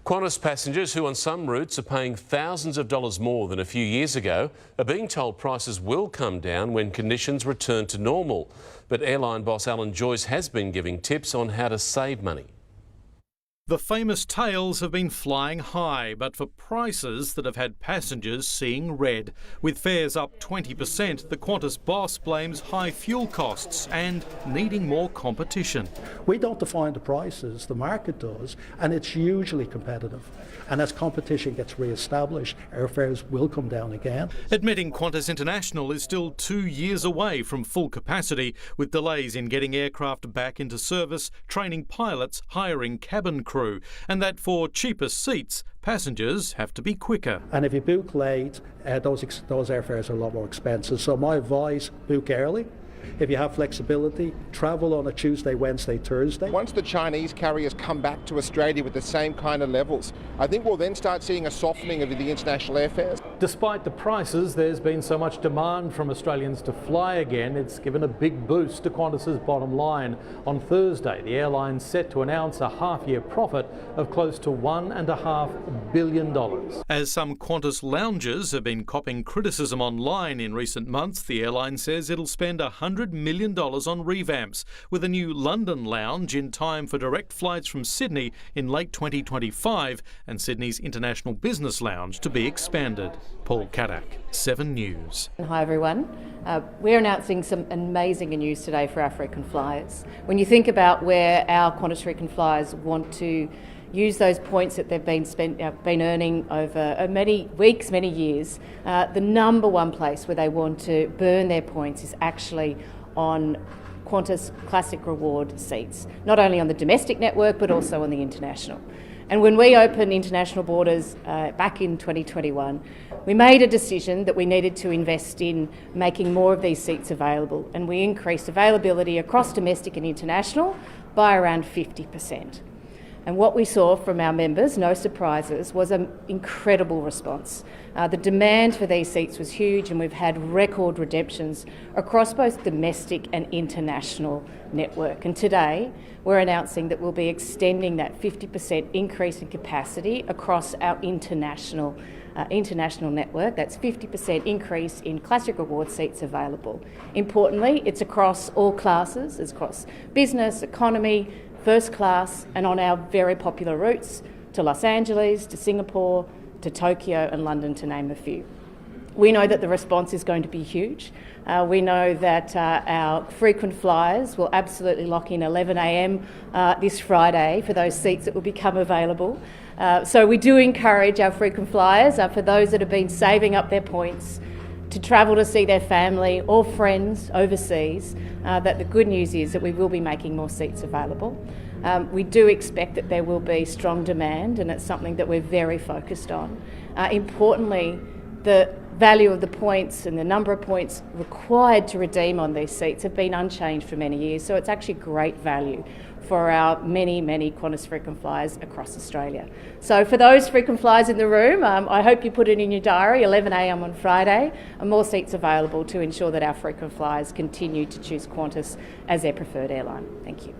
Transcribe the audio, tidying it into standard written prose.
Qantas passengers who on some routes are paying thousands of dollars more than a few years ago are being told prices will come down when conditions return to normal. But airline boss Alan Joyce has been giving tips on how to save money. The famous tails have been flying high, but for prices that have had passengers seeing red. With fares up 20%, the Qantas boss blames high fuel costs and needing more competition. We don't define the prices, the market does, and it's hugely competitive. And as competition gets re-established, airfares will come down again. Admitting Qantas International is still 2 years away from full capacity, with delays in getting aircraft back into service, training pilots, hiring cabin crew, and that for cheaper seats, passengers have to be quicker. And if you book late, those airfares are a lot more expensive. So my advice, book early. If you have flexibility, travel on a Tuesday, Wednesday, Thursday. Once the Chinese carriers come back to Australia with the same kind of levels, I think we'll then start seeing a softening of the international airfares. Despite the prices, there's been so much demand from Australians to fly again, it's given a big boost to Qantas's bottom line. On Thursday, the airline's set to announce a half-year profit of close to $1.5 billion. As some Qantas lounges have been copping criticism online in recent months, the airline says it'll spend $100 million on revamps, with a new London lounge in time for direct flights from Sydney in late 2025 and Sydney's International Business Lounge to be expanded. Paul Kadak, 7 News. Hi everyone. We're announcing some amazing news today for our frequent flyers. When you think about where our Qantas frequent flyers want to use those points that they've been earning over many weeks, many years, the number one place where they want to burn their points is actually on Qantas Classic Reward seats, not only on the domestic network but also on the international. And when we opened international borders back in 2021, we made a decision that we needed to invest in making more of these seats available, and we increased availability across domestic and international by around 50%. And what we saw from our members, no surprises, was an incredible response. The demand for these seats was huge, and we've had record redemptions across both domestic and international network. And today, we're announcing that we'll be extending that 50% increase in capacity across our international network. That's 50% increase in Classic Reward seats available. Importantly, it's across all classes. It's across business, economy, first class, and on our very popular routes to Los Angeles, to Singapore, to Tokyo and London, to name a few. We know that the response is going to be huge. We know that our frequent flyers will absolutely lock in 11 a.m. This Friday for those seats that will become available. So we do encourage our frequent flyers, for those that have been saving up their points, to travel to see their family or friends overseas, that the good news is that we will be making more seats available. We do expect that there will be strong demand, and it's something that we're very focused on. Importantly, the value of the points and the number of points required to redeem on these seats have been unchanged for many years, so it's actually great value for our many Qantas frequent flyers across Australia. So for those frequent flyers in the room, I hope you put it in your diary, 11 a.m. on Friday, and more seats available to ensure that our frequent flyers continue to choose Qantas as their preferred airline. Thank you.